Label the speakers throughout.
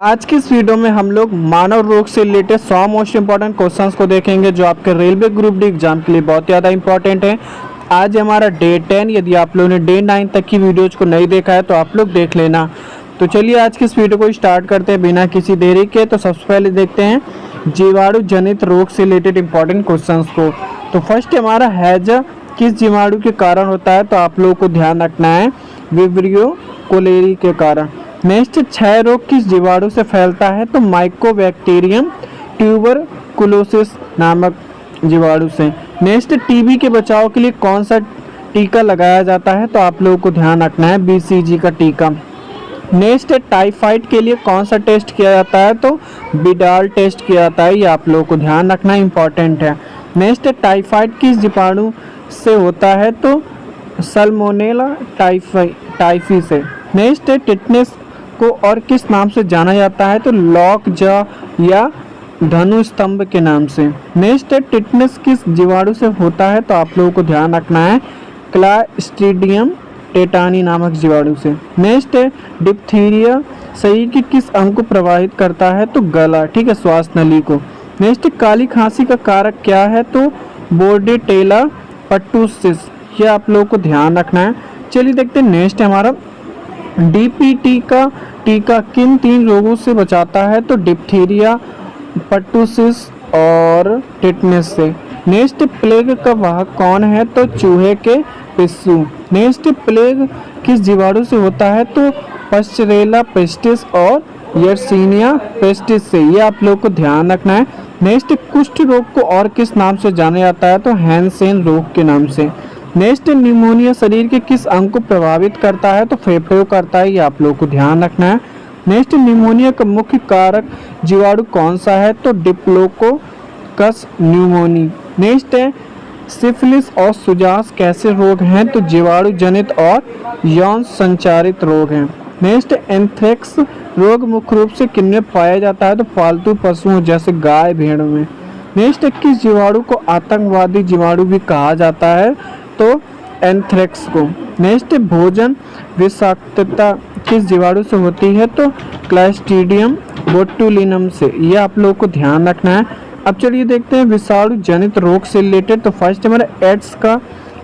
Speaker 1: आज की इस वीडियो में हम लोग मानव रोग से रिलेटेड 100 मोस्ट इंपॉर्टेंट क्वेश्चंस को देखेंगे जो आपके रेलवे ग्रुप डी एग्जाम के लिए बहुत ज़्यादा इंपॉर्टेंट है। आज हमारा डे 10, यदि आप लोगों ने डे 9 तक की वीडियोज को नहीं देखा है तो आप लोग देख लेना। तो चलिए आज की इस वीडियो को स्टार्ट करते हैं बिना किसी देरी के। तो सबसे पहले देखते हैं जीवाणु जनित रोग से रिलेटेड इंपॉर्टेंट क्वेश्चंस को। तो फर्स्ट हमारा हैजा किस जीवाणु के कारण होता है, तो आप लोगों को ध्यान रखना है विब्रियो कोलेरी के कारण। नेक्स्ट, क्षय रोग किस जीवाणु से फैलता है, तो माइकोबैक्टीरियम ट्यूबरकुलोसिस नामक जीवाणु से। नेक्स्ट, टीबी के बचाव के लिए कौन सा टीका लगाया जाता है, तो आप लोगों को ध्यान रखना है बीसीजी का टीका। नेक्स्ट, टाइफाइड के लिए कौन सा टेस्ट किया जाता है, तो बिडाल टेस्ट किया जाता है, ये आप लोगों को ध्यान रखना इंपॉर्टेंट है। नेक्स्ट, टाइफाइड किस जीवाणु से होता है, तो सल्मोनेला टाइफी से। नेक्स्ट, टिटनेस को और किस नाम से जाना जाता है, तो लॉक जॉ या धनु स्तंभ के नाम से। नेक्स्ट, टिटनेस किस जीवाणु से होता है, तो आप लोगों को ध्यान रखना है क्लास्ट्रीडियम टेटानी नामक जीवाणु से। नेक्स्ट, डिप्थीरिया शरीर के किस अंग को प्रभावित करता है, तो गला, ठीक है, श्वास नली को। नेक्स्ट, काली खांसी का कारक क्या है, तो बोर्डेटेला पर्टुसिस, ये आप लोगों को ध्यान रखना है। चलिए देखते हैं नेक्स्ट हमारा डीपीटी का टीका किन 3 रोगों से बचाता है, तो डिप्थीरिया, पर्टुसिस और टिटनेस से। नेक्स्ट, प्लेग का वाहक कौन है, तो चूहे के पिस्सू। नेक्स्ट, प्लेग किस जीवाणु से होता है, तो पश्चरेला पेस्टिस और यर्सीनिया पेस्टिस से, ये आप लोग को ध्यान रखना है। नेक्स्ट, कुष्ठ रोग को और किस नाम से जाना जाता है, तो हैंसेन रोग के नाम से। नेक्स्ट, निमोनिया शरीर के किस अंग को प्रभावित करता है, तो फेफड़े को करता है, ये आप लोग को ध्यान रखना है। नेक्स्ट, निमोनिया का मुख्य कारक जीवाणु कौन सा है, तो डिप्लोकोकस न्यूमोनी। नेक्स्ट है सिफिलिस और सुजास कैसे रोग हैं, तो जीवाणु जनित और यौन संचारित रोग हैं। नेक्स्ट, एंथ्रेक्स रोग मुख्य रूप से किनमें पाया जाता है, तो पालतू पशुओं जैसे गाय भेड़ में। नेक्स्ट, किस जीवाणु को आतंकवादी जीवाणु भी कहा जाता है, तो एंथ्रेक्स को। नेक्स्ट, भोजन विषाक्तता किस जीवाणु से होती है, तो क्लास्ट्रीडियम बोटुलिनम से, ये आप लोगों को ध्यान रखना है। अब चलिए देखते हैं विषाणु जनित रोग से रिलेटेड। तो फर्स्ट हमारा एड्स का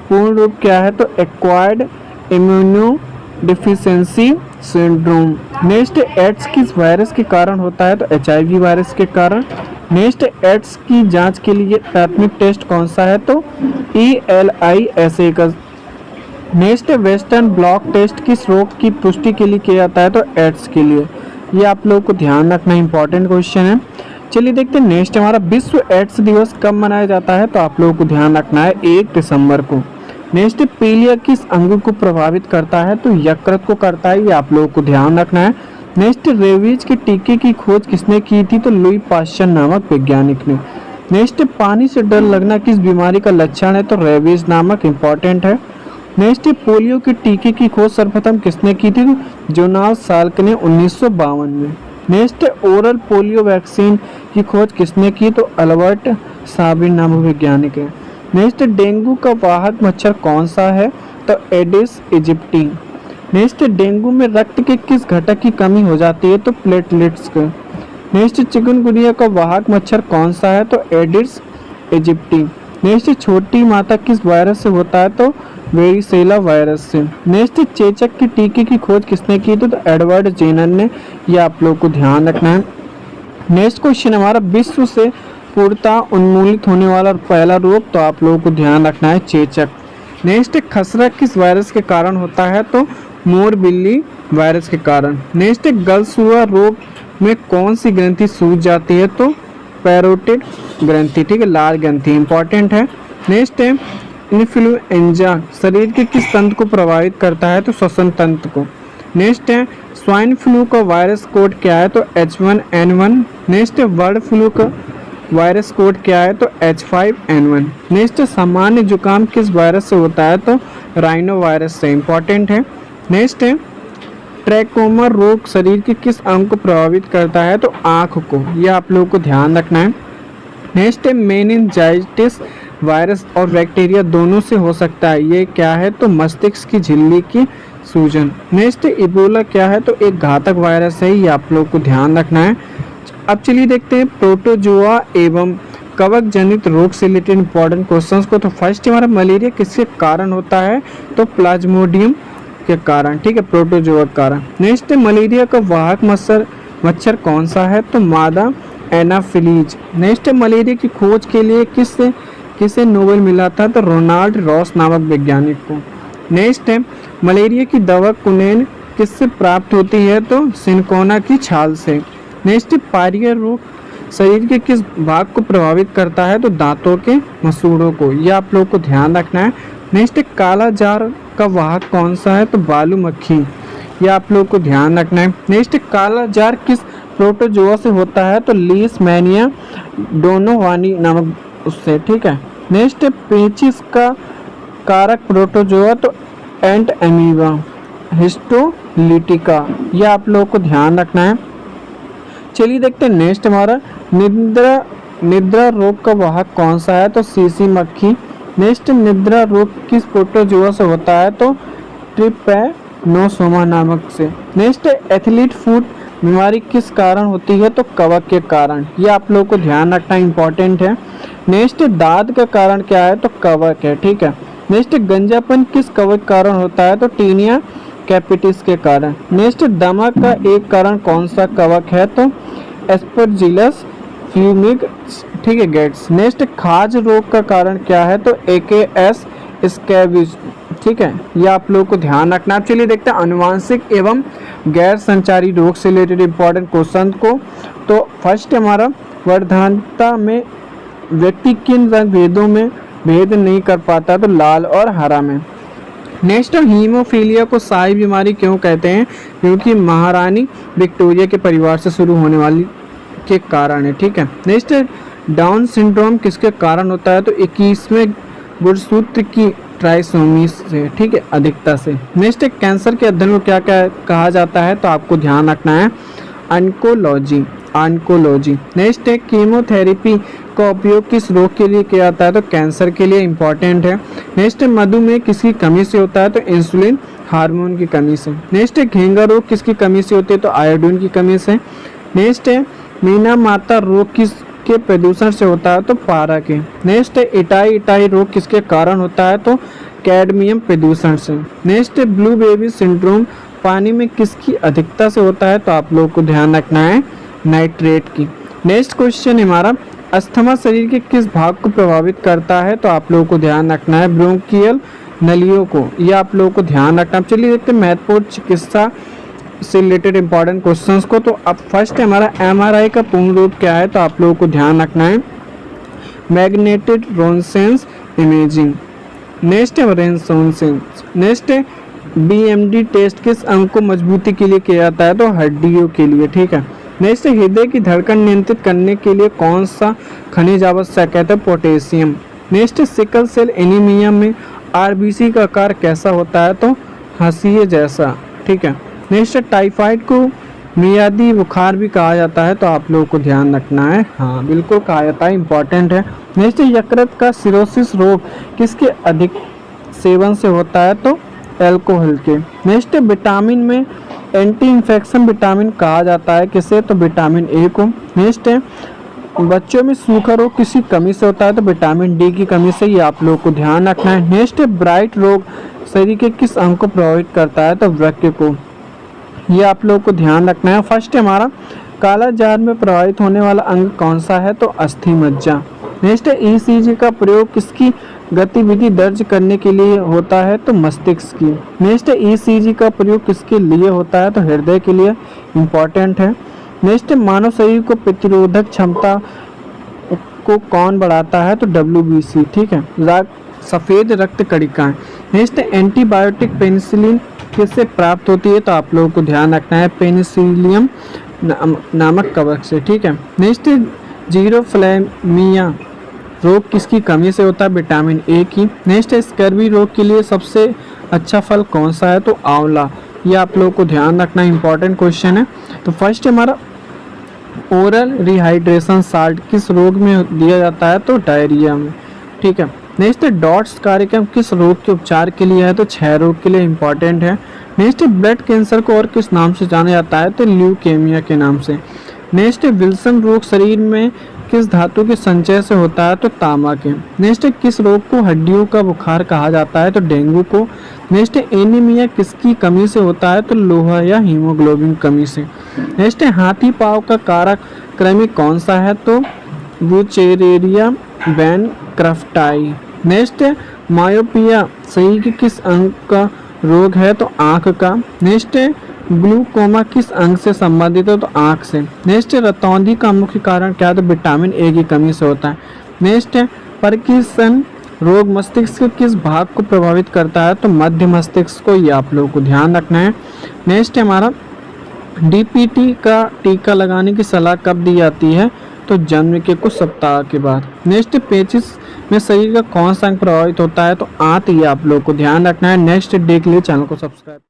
Speaker 1: पूर्ण रूप क्या है, तो acquired immunodeficiency syndrome. Next, AIDS किस वायरस के कारण होता है, तो HIV वायरस के कारण। नेक्स्ट, एड्स की जांच के लिए प्राथमिक टेस्ट कौन सा है, तो ELISA का। नेक्स्ट, वेस्टर्न ब्लॉक टेस्ट किस रोग की पुष्टि के लिए किया जाता है, तो एड्स के लिए, ये आप लोगों को ध्यान रखना इंपॉर्टेंट क्वेश्चन है। चलिए देखते हैं नेक्स्ट हमारा विश्व एड्स दिवस कब मनाया जाता है, तो आप लोगों को ध्यान रखना है 1 दिसंबर को। नेक्स्ट, पीलिया किस अंग को प्रभावित करता है, तो यकृत को करता है, ये आप लोगों को ध्यान रखना है। नेक्स्ट, रेबीज के टीके की खोज किसने की थी, तो लुई पाश्चर नामक वैज्ञानिक ने। नेक्स्ट, पानी से डर लगना किस बीमारी का लक्षण है, तो रेबीज नामक इंपॉर्टेंट है। नेक्स्ट, पोलियो के टीके की खोज सर्वप्रथम किसने की थी, तो जोनास साल्क ने 1952 में। नेक्स्ट, ओरल पोलियो वैक्सीन की खोज किसने की, तो अल्बर्ट साबिन नामक वैज्ञानिक है। नेक्स्ट, डेंगू का वाहक मच्छर कौन सा है, तो एडिस इजिप्टी। नेक्स्ट, डेंगू में रक्त के किस घटक की कमी हो जाती है, तो प्लेटलेट्स का। नेक्स्ट, चिकनगुनिया का वाहक मच्छर कौन सा है, तो एडिस इजिप्टी। नेक्स्ट, छोटी माता किस वायरस से होता है, तो वेरिसेला वायरस से। नेक्स्ट, चेचक के टीके की खोज किसने की थी, तो एडवर्ड जेनर ने, यह आप लोग को ध्यान रखना है। नेक्स्ट क्वेश्चन हमारा विश्व से पूर्णतः उन्मूलित होने वाला पहला रोग, तो आप लोगों को ध्यान रखना है चेचक। नेक्स्ट, खसरा किस वायरस के कारण होता है, तो मोरबिल्ली वायरस के कारण। नेक्स्ट, गलसुआ रोग में कौन सी ग्रंथि सूज जाती है, तो पैरोटिड ग्रंथि, ठीक है, लाल ग्रंथि इंपॉर्टेंट है। नेक्स्ट है इन्फ्लुएंजा शरीर के किस तंत्र को प्रभावित करता है, तो श्वसन तंत्र को। नेक्स्ट है स्वाइन फ्लू का वायरस कोड क्या है, तो H1N1। नेक्स्ट, बर्ड फ्लू का वायरस कोड क्या है, तो H5N1। नेक्स्ट, सामान्य जुकाम किस वायरस से होता है, तो राइनो वायरस से, इंपॉर्टेंट है। नेक्स्ट है ट्रैकोमा रोग शरीर के किस अंग को प्रभावित करता है, तो आँख को, यह आप लोगों को ध्यान रखना है। नेक्स्ट है मेनिंजाइटिस वायरस और बैक्टीरिया दोनों से हो सकता है, ये क्या है, तो मस्तिष्क की झिल्ली की सूजन। नेक्स्ट इबोला क्या है, तो एक घातक वायरस है, ये आप लोग को ध्यान रखना है। अब चलिए देखते हैं प्रोटोजोआ एवं कवक जनित रोग से रिलेटेड इंपॉर्टेंट क्वेश्चंस को। तो फर्स्ट हमारा मलेरिया किसके कारण होता है, तो प्लाज्मोडियम के कारण, ठीक है, प्रोटोजोआ के कारण। नेक्स्ट मलेरिया का वाहक मच्छर कौन सा है, तो मादा एनाफिलीज। नेक्स्ट मलेरिया की खोज के लिए किसे नोबेल मिला था, तो रोनाल्ड रॉस नामक वैज्ञानिक को। नेक्स्ट है मलेरिया की दवा कुनैन किससे प्राप्त होती है, तो सिनकोना की छाल से। नेक्स्ट पायरिया रोग शरीर के किस भाग को प्रभावित करता है, तो दांतों के मसूड़ों को, यह आप लोग को ध्यान रखना है। नेक्स्ट काला जार का वाहक कौन सा है, तो बालू मक्खी, यह आप लोग को ध्यान रखना है। नेक्स्ट काला जार किस प्रोटोजोआ से होता है, तो लीशमैनिया डोनोवानी नामक उससे, ठीक है। नेक्स्ट पेचिस का कारक प्रोटोजोआ, तो एंट एमीबा हिस्टोलिटिका, यह आप लोग को ध्यान रखना है। चलिए देखते हैं नेक्स्ट हमारा निद्रा रोग का वाहक कौन सा है, तो सीसी मक्खी। नेक्स्ट निद्रा रोग किस प्रोटोजोआ से होता है, तो ट्रिपैनोसोमा नामक से। नेक्स्ट एथलीट फुट बीमारी किस कारण होती है, तो कवक के कारण, ये आप लोगों को ध्यान रखना इंपॉर्टेंट है। नेक्स्ट दाद का कारण क्या है, तो कवक है, ठीक है। नेक्स्ट गंजापन किस कवक कारण होता है, तो टीनिया कैपिटिस के कारण। नेक्स्ट दमा का एक कारण कौन सा कवक है, तो एस्परजिलस फ्यूमिगेट्स, ठीक है, गेट्स। नेक्स्ट खाज रोग का कारण क्या है, तो एकेएस स्कैबिस, ठीक है, ये आप लोगों को ध्यान रखना। अब चलिए देखते हैं अनुवांशिक एवं गैर संचारी रोग से रिलेटेड इंपॉर्टेंट क्वेश्चन को। तो फर्स्ट हमारा वर्धनता में व्यक्ति किन रंग भेदों में भेद नहीं कर पाता, तो लाल और हरा में। नेक्स्ट हीमोफीलिया को शाही बीमारी क्यों कहते हैं, क्योंकि महारानी विक्टोरिया के परिवार से शुरू होने वाली के कारण है, ठीक है। नेक्स्ट डाउन सिंड्रोम किसके कारण होता है, तो 21वें गुणसूत्र की ट्राइसोमी से, ठीक है, अधिकता से। नेक्स्ट कैंसर के अध्ययन को क्या कहा जाता है, तो आपको ध्यान रखना है ऑन्कोलॉजी। नेक्स्ट है कीमोथेरेपी का उपयोग किस रोग के लिए किया जाता है, तो कैंसर के लिए इंपॉर्टेंट है। नेक्स्ट मधुमेह किसकी कमी से होता है, तो इंसुलिन हार्मोन की कमी से। नेक्स्ट घेंगा रोग किसकी कमी से होती है, तो आयोडीन की कमी से। नेक्स्ट है मीना माता रोग किसके प्रदूषण से होता है, तो पारा के। नेक्स्ट है इटाई रोग किसके कारण होता है, तो कैडमियम प्रदूषण से। नेक्स्ट है ब्लू बेबी सिंड्रोम पानी में किसकी अधिकता से होता है, तो आप लोगों को ध्यान रखना है नाइट्रेट की। नेक्स्ट क्वेश्चन हमारा अस्थमा शरीर के किस भाग को प्रभावित करता है, तो आप लोगों को ध्यान रखना है ब्रोंकियल नलियों को, ये आप लोगों को ध्यान रखना। चलिए देखते हैं महत्वपूर्ण चिकित्सा से रिलेटेड इंपॉर्टेंट क्वेश्चंस को। तो अब फर्स्ट हमारा एमआरआई का पूर्ण रूप क्या है, तो आप लोगों को ध्यान रखना है मैग्नेटिक रेजोनेंस इमेजिंग। नेक्स्ट है रेजोनेंस। नेक्स्ट है बीएमडी टेस्ट किस अंग को मजबूती के लिए किया जाता है, तो हड्डियों के लिए, ठीक है। नेक्स्ट हृदय की धड़कन नियंत्रित करने के लिए कौन सा खनिज आवश्यक है, तो potassium. Next sickle cell anaemia में आरबीसी का आकार कैसा होता है, तो हंसिए जैसा, ठीक है। नेक्स्ट टाइफाइड को मियादी बुखार भी कहा जाता है, तो आप लोगों को ध्यान रखना है, हाँ बिल्कुल कहा जाता है, इंपॉर्टेंट है। नेक्स्ट यकृत का सिरोसिस रोग किसके अधिक सेवन से होता है, तो अल्कोहल के। नेक्स्ट विटामिन में एंटी इन्फेक्शन विटामिन कहा जाता है किसे, तो विटामिन ए को। नेक्स्ट है बच्चों में सूखा रोग किसी कमी से होता है, तो विटामिन डी की कमी से, ये आप लोगों को ध्यान रखना है। नेक्स्ट ब्राइट रोग शरीर के किस अंग को प्रभावित करता है, तो वृक्क को, ये आप लोगों को ध्यान रखना है। फर्स्ट हमारा काला जार में प्रभावित होने वाला अंग कौन सा है, तो अस्थि मज्जा। नेक्स्ट ईसीजी का प्रयोग किसकी गतिविधि दर्ज करने के लिए होता है, तो मस्तिष्क की। नेक्स्ट ईसीजी का प्रयोग किसके लिए होता है, तो हृदय के लिए, इंपॉर्टेंट है। नेक्स्ट मानव शरीर को प्रतिरोधक क्षमता को कौन बढ़ाता है, तो WBC, ठीक है, सफ़ेद रक्त कणिकाएं। नेक्स्ट एंटीबायोटिक पेनिसिलिन किससे प्राप्त होती है, तो आप लोगों को ध्यान रखना है पेनिसिलियम नामक कवक से, ठीक है। नेक्स्ट जीरोफ्लेमिया रोग किसकी कमी से होता है, विटामिन ए की। नेक्स्ट स्कर्वी रोग के लिए सबसे अच्छा फल कौन सा है, तो आंवला, ये आप लोगों को ध्यान रखना, इंपॉर्टेंट क्वेश्चन है। तो फर्स्ट हमारा ओरल रिहाइड्रेशन साल्ट किस रोग में दिया जाता है, तो डायरिया में, ठीक है। नेक्स्ट डॉट्स कार्यक्रम किस रोग के उपचार के लिए है, तो क्षय रोग के लिए इंपॉर्टेंट है। नेक्स्ट ब्लड कैंसर को और किस नाम से जाना जाता है, तो ल्यूकेमिया के नाम से। नेक्स्ट विल्सन रोग शरीर में किस धातु के संचय से होता है, तो तांबा के। नेक्स्ट किस रोग को हड्डियों का बुखार कहा जाता है, तो डेंगू को। नेक्स्ट एनीमिया किसकी कमी से होता है, तो लोहा या हीमोग्लोबिन कमी से। नेक्स्ट हाथी पांव का कारक क्रमिक कौन सा है, तो वुचेरेरिया बैनक्रफ्टाई। नेक्स्ट मायोपिया शरीर के किस अंग का रोग है, तो आँख का। नेक्स्ट ग्लूकोमा किस अंग से संबंधित है, तो आँख से। नेक्स्ट रतौंधी का मुख्य कारण क्या है, तो विटामिन ए की कमी से होता है। नेक्स्ट पार्किंसन रोग मस्तिष्क के किस भाग को प्रभावित करता है, तो मध्य मस्तिष्क को। ये आप लोगों को ध्यान रखना है। नेक्स्ट हमारा डीपीटी का टीका लगाने की सलाह कब दी जाती है, तो जन्म के कुछ सप्ताह के बाद। नेक्स्ट पेचिस में शरीर का कौन सा अंग प्रभावित होता है, तो आंत। ये आप लोगों को ध्यान रखना है। नेक्स्ट डे के लिए चैनल को सब्सक्राइब